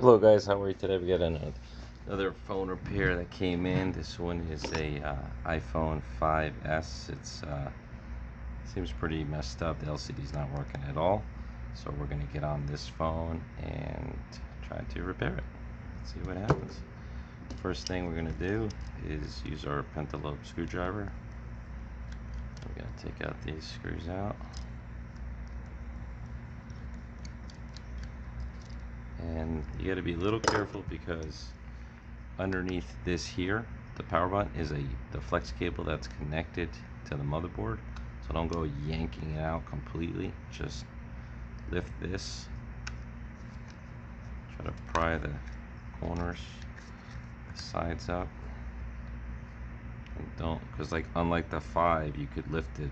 Hello guys, how are you today? We got another phone repair that came in. This one is a iPhone 5S. It's seems pretty messed up. The LCD's not working at all. So we're gonna get on this phone and try to repair it. Let's see what happens. First thing we're gonna do is use our pentalobe screwdriver. We're gonna take out these screws out. And you got to be a little careful because underneath this here, the power button is the flex cable that's connected to the motherboard. So don't go yanking it out completely. Just lift this. Try to pry the corners, the sides up, and don't, because like unlike the 5, you could lift it.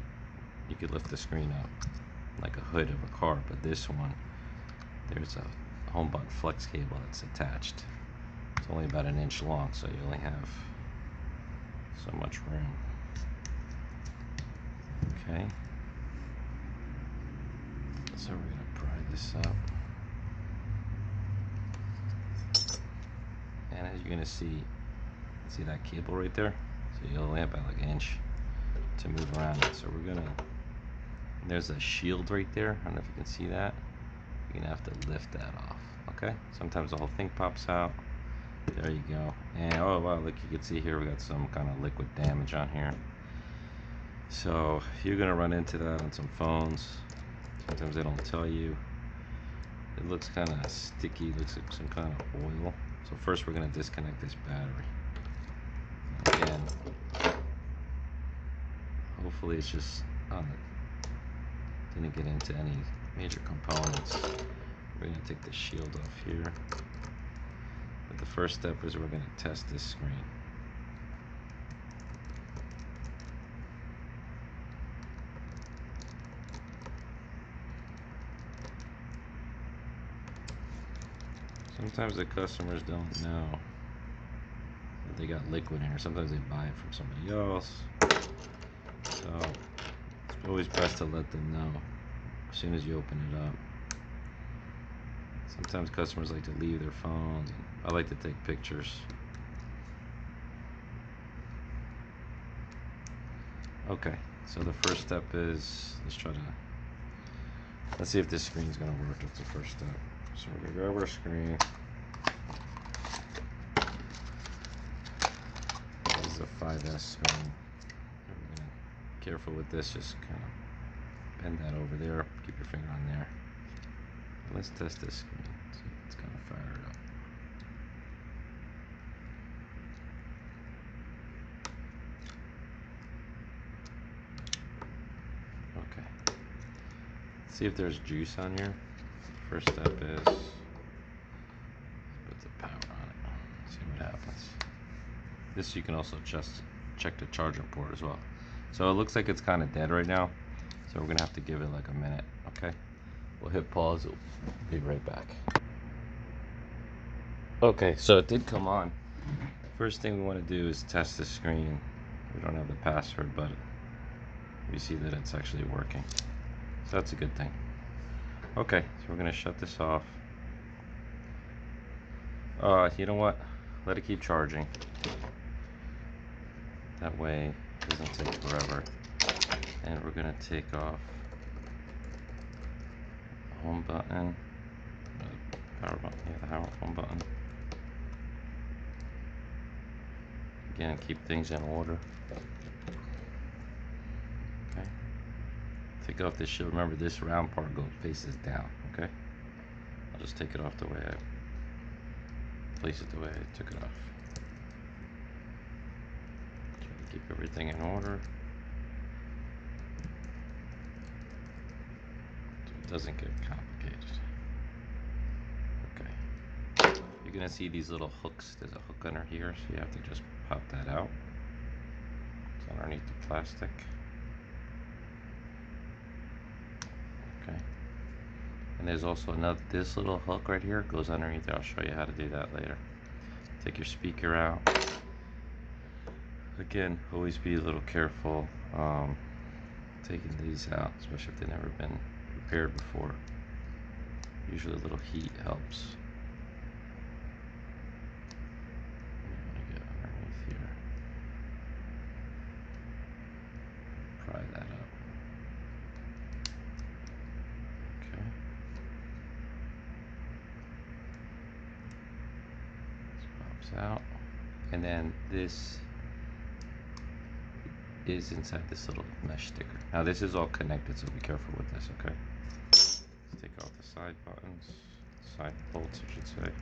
You could lift the screen up like a hood of a car, but this one, there's a home button flex cable that's attached. It's only about 1 inch long, so you only have so much room. Okay, so we're gonna pry this up, and as you're gonna see that cable right there. So you only have about like 1 inch to move around it. So we're gonna. There's a shield right there. I don't know if you can see that. You're gonna have to lift that off. Okay. Sometimes the whole thing pops out. There you go. And oh wow, look, you can see here we got some kind of liquid damage on here. So you're gonna run into that on some phones. Sometimes they don't tell you. It looks kind of sticky, looks like some kind of oil. So first we're gonna disconnect this battery. Again, hopefully it's just didn't get into any major components. We're gonna take the shield off here. But the first step is we're gonna test this screen. Sometimes the customers don't know that they got liquid in here. Sometimes they buy it from somebody else. So it's always best to let them know as soon as you open it up. Sometimes customers like to leave their phones. I like to take pictures. Okay, so the first step is let's see if this screen is going to work. That's the first step. So we're going to grab our screen. This is a 5S screen. And we're going to, careful with this, just kind of bend that over there. Keep your finger on there. Let's test this screen. See if it's going to fire it up. Okay. See if there's juice on here. First step is put the power on it. See what happens. This you can also just check the charger port as well. So it looks like it's kind of dead right now. So we're gonna have to give it like a minute. Okay. We'll hit pause. We'll be right back. Okay, so it did come on. First thing we want to do is test the screen. We don't have the password, but we see that it's actually working. So that's a good thing. Okay, so we're gonna shut this off. You know what? Let it keep charging. That way it doesn't take forever. And we're gonna take off the home button, the power button, yeah, the home button. Again, keep things in order. Okay. Take off this shield. Remember, this round part faces down. Okay. I'll just take it off the way I place it the way I took it off. Try to keep everything in order so it doesn't get complicated. Okay. You're gonna see these little hooks. There's a hook under here, so you have to just pop that out. It's underneath the plastic. Okay. And there's also this little hook right here goes underneath there. I'll show you how to do that later. Take your speaker out. Again, always be a little careful taking these out, especially if they've never been repaired before. Usually a little heat helps. out, and then this is inside this little mesh sticker. Now this is all connected, so be careful with this, okay? Let's take off the side buttons, side bolts I should say.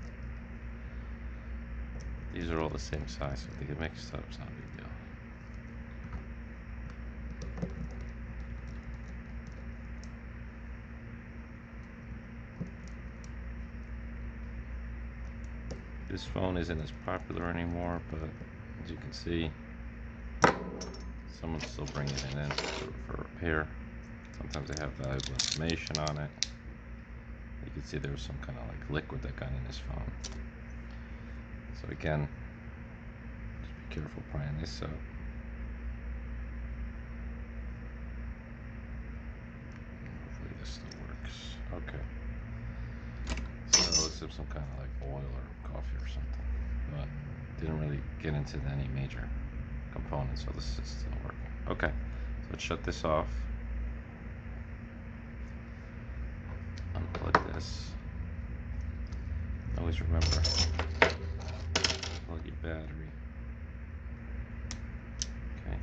These are all the same size, so if they get mixed up, it's not a big deal. This phone isn't as popular anymore, but as you can see, someone's still bringing it in for repair. Sometimes they have valuable information on it. You can see there was some kind of like liquid that got in this phone. So again, just be careful prying this up. Hopefully this still works. Okay. So this is some kind of like oil or coffee or something, but didn't really get into any major components, so this is still working. Okay, so let's shut this off. Unplug this. Always remember, plug your battery. Okay.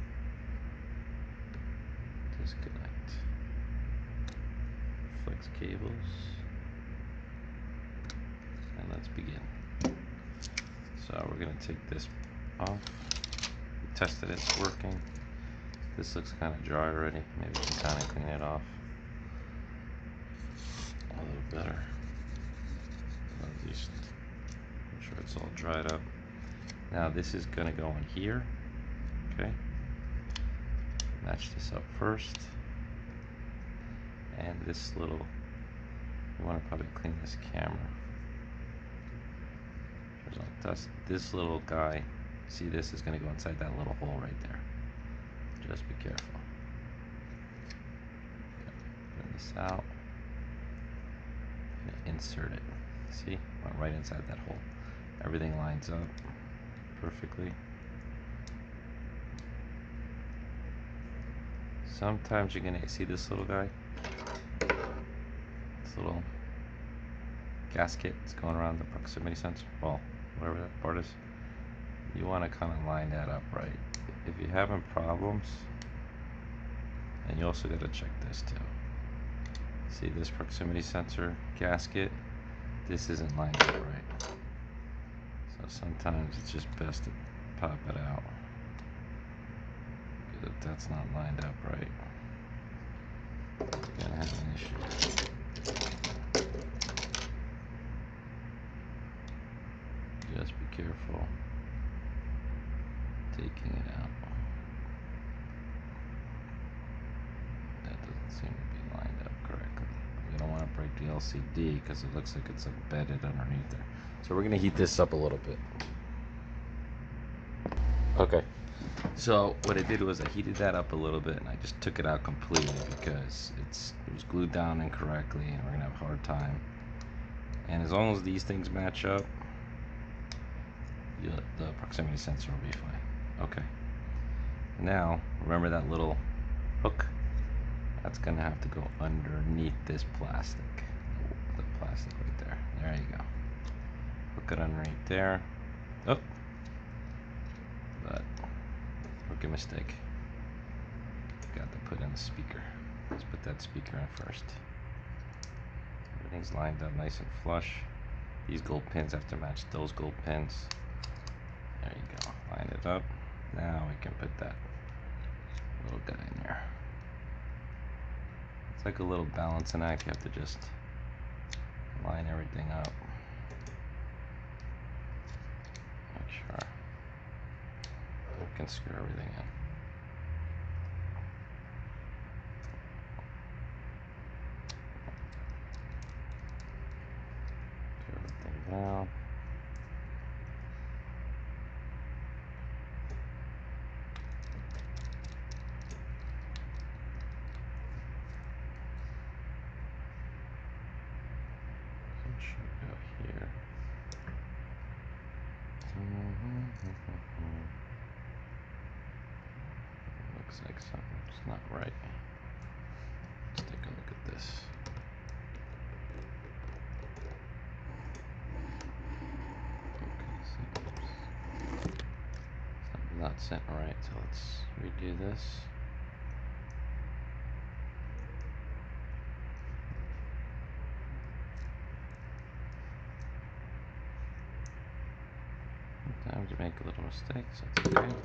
Disconnect. Flex cables. And let's begin. So we're going to take this off. We tested it, it's working. This looks kind of dry already. Maybe we can kind of clean it off a little better. At least make sure it's all dried up. Now this is going to go in here. Okay. Match this up first. And this little, you want to probably clean this camera. This little guy, see, this is going to go inside that little hole right there. Just be careful. Bring this out and insert it. See, went right inside that hole. Everything lines up perfectly. Sometimes you're going to see this little guy, this little gasket is going around the proximity sensor, well, whatever that part is. You want to kind of line that up right. If you're having problems, and you also got to check this too. See this proximity sensor gasket? This isn't lined up right. So sometimes it's just best to pop it out. Because if that's not lined up right, you're gonna have an issue. Just be careful taking it out. That doesn't seem to be lined up correctly. We don't want to break the LCD because it looks like it's embedded underneath there. So we're going to heat this up a little bit. Okay. So what I did was I heated that up a little bit and I just took it out completely because it was glued down incorrectly and we're going to have a hard time. And as long as these things match up, the proximity sensor will be fine. Okay. Now, remember that little hook? That's gonna have to go underneath this plastic. The plastic right there. There you go. Hook it underneath there. Oh! But, rookie mistake. Got to put in the speaker. Let's put that speaker in first. Everything's lined up nice and flush. These gold pins have to match those gold pins. There you go. Line it up. Now we can put that little guy in there. It's like a little balancing act. You have to just line everything up. Make sure we can screw everything in. Screw everything down. Should go here. Looks like something's not right. Let's take a look at this. Okay, not sitting right, so let's redo this. Sometimes you make a little mistake, so it's okay. Make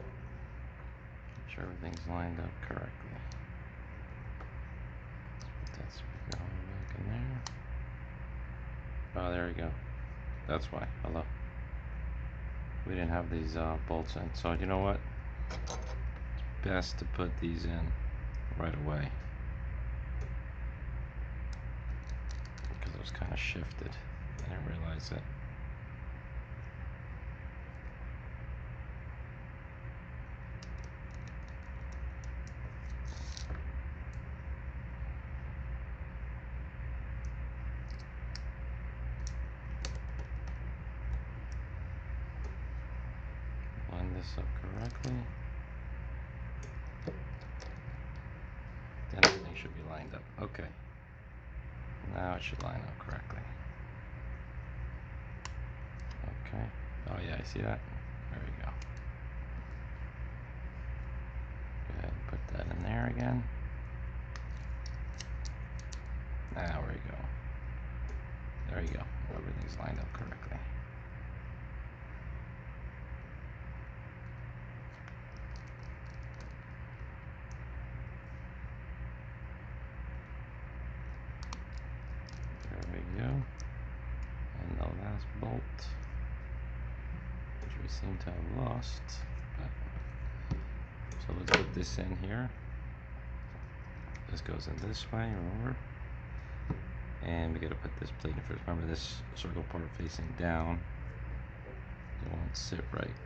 sure everything's lined up correctly. Let's put that speaker all the way back in there. Oh, there we go. That's why. Hello. We didn't have these bolts in, so you know what? It's best to put these in right away, because it was kind of shifted. I didn't realize it. Line this up correctly. Then everything should be lined up. Okay. Now it should line up correctly. Okay. Oh yeah, I see that. There we go. Go ahead and put that in there again. Now we go. There you go. Everything's lined up correctly. There we go. And the last bolt, which we seem to have lost. So let's put this in here. This goes in this way, remember? And we gotta put this plate in first. Remember, this circle part facing down, it won't sit right.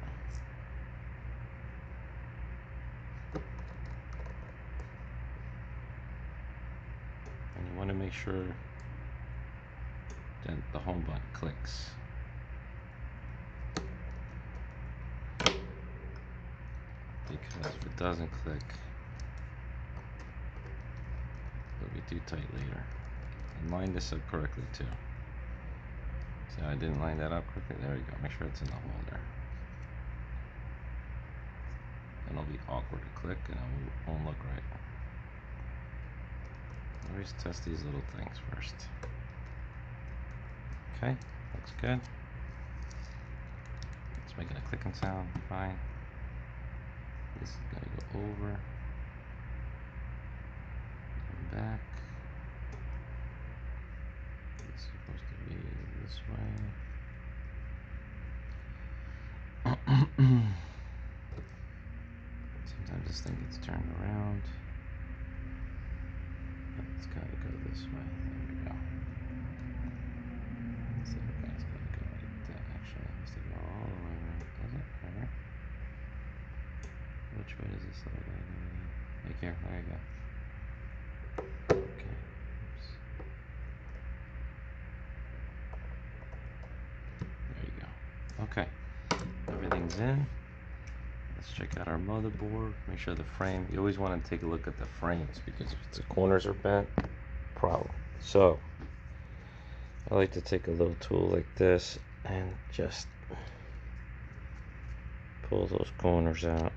And you want to make sure that the home button clicks. Because if it doesn't click, it'll be too tight later. And line this up correctly too. See how I didn't line that up correctly? There you go. Make sure it's in the hole there. And it'll be awkward to click and it won't look right. Always test these little things first. Okay, looks good. It's making a clicking sound, fine. This is gonna go over and back. It's supposed to be this way. Sometimes this thing gets turned around. But it's gotta go this way. There we go. This other guy's gotta go like that. Actually, it has to go all the way around. Does it? Right? Which way does this other guy go? Like here. There you go. Okay. Oops. There you go. Okay. Everything's in. Let's check out our motherboard. Make sure the frame. You always want to take a look at the frames, because if the corners are bent, problem. So I like to take a little tool like this and just pull those corners out.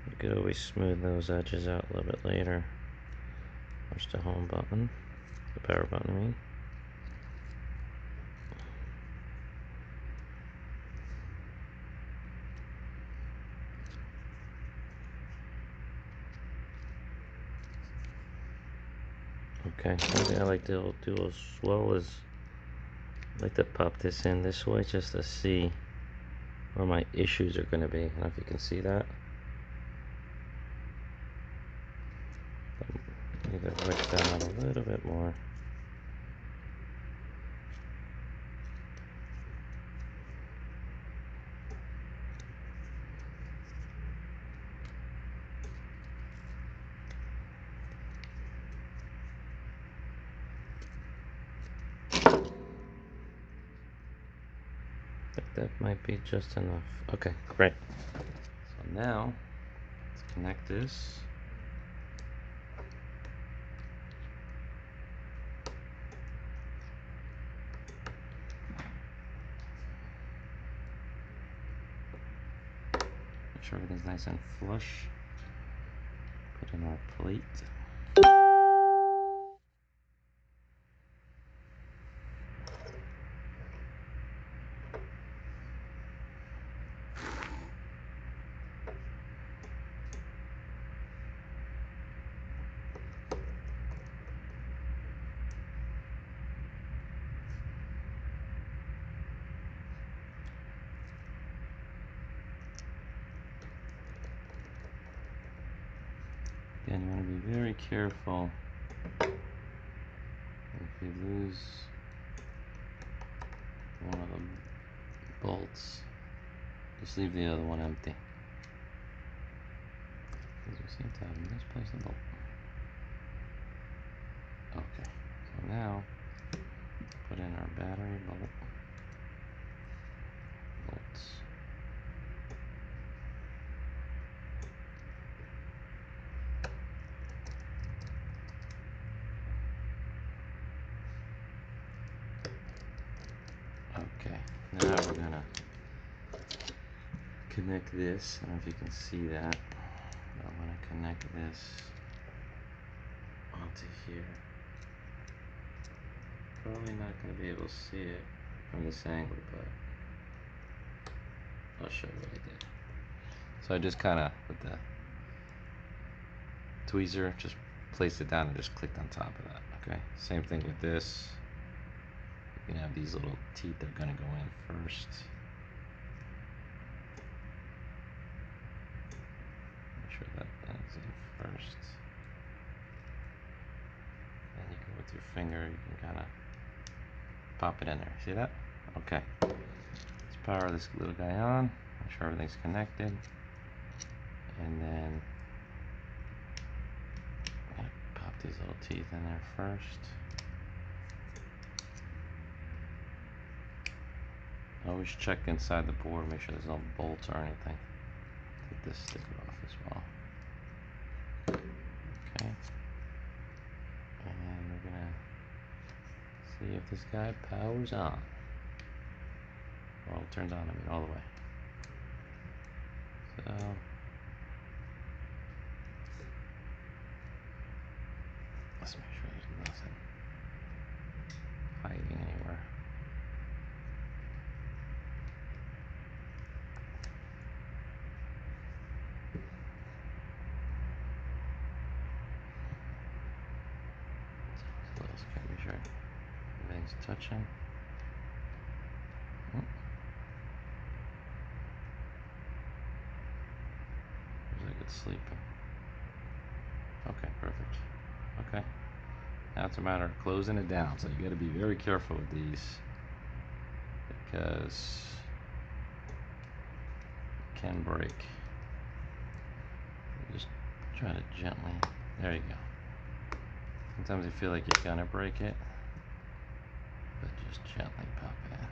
You could always smooth those edges out a little bit later. Push the home button, the power button, I mean. Okay, one thing I like to do as well is I like to pop this in this way just to see where my issues are going to be. I don't know if you can see that. Either wedge that out a little bit more. I think that might be just enough. Okay, great. So now let's connect this. sure everything's nice and flush. Put in our plate. Again, you want to be very careful. If you lose one of the bolts, just leave the other one empty. Because we seem to have misplaced the bolt. Okay, so now put in our battery bolts. Okay, now we're gonna connect this. I don't know if you can see that. I'm gonna connect this onto here. Probably not gonna be able to see it from this angle, but I'll show you what I did. So I just kind of, with the tweezer, just placed it down and just clicked on top of that. Okay, same thing with this. You can have these little teeth that are going to go in first. Make sure that that's in first. And you can, with your finger, you can kind of pop it in there. See that? Okay. Let's power this little guy on. Make sure everything's connected. And then I'm going to pop these little teeth in there first. Always check inside the board, make sure there's no bolts or anything. Take this sticker off as well. Okay. And we're gonna see if this guy powers on. Well, it turns on, I mean, all the way. So, let's make sure there's nothing hiding anywhere. So let's make sure everything's touching. Looks like it's sleeping. Okay, perfect. Okay. Now it's a matter of closing it down. So you got to be very careful with these because it can break. Just try to gently. There you go. Sometimes you feel like you're gonna break it, but just gently pop it in.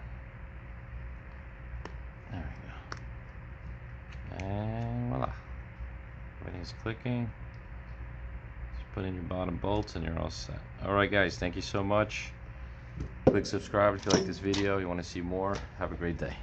There we go. And voila. Everything's clicking. Just put in your bottom bolts and you're all set. Alright guys, thank you so much. Click subscribe if you like this video. You want to see more. Have a great day.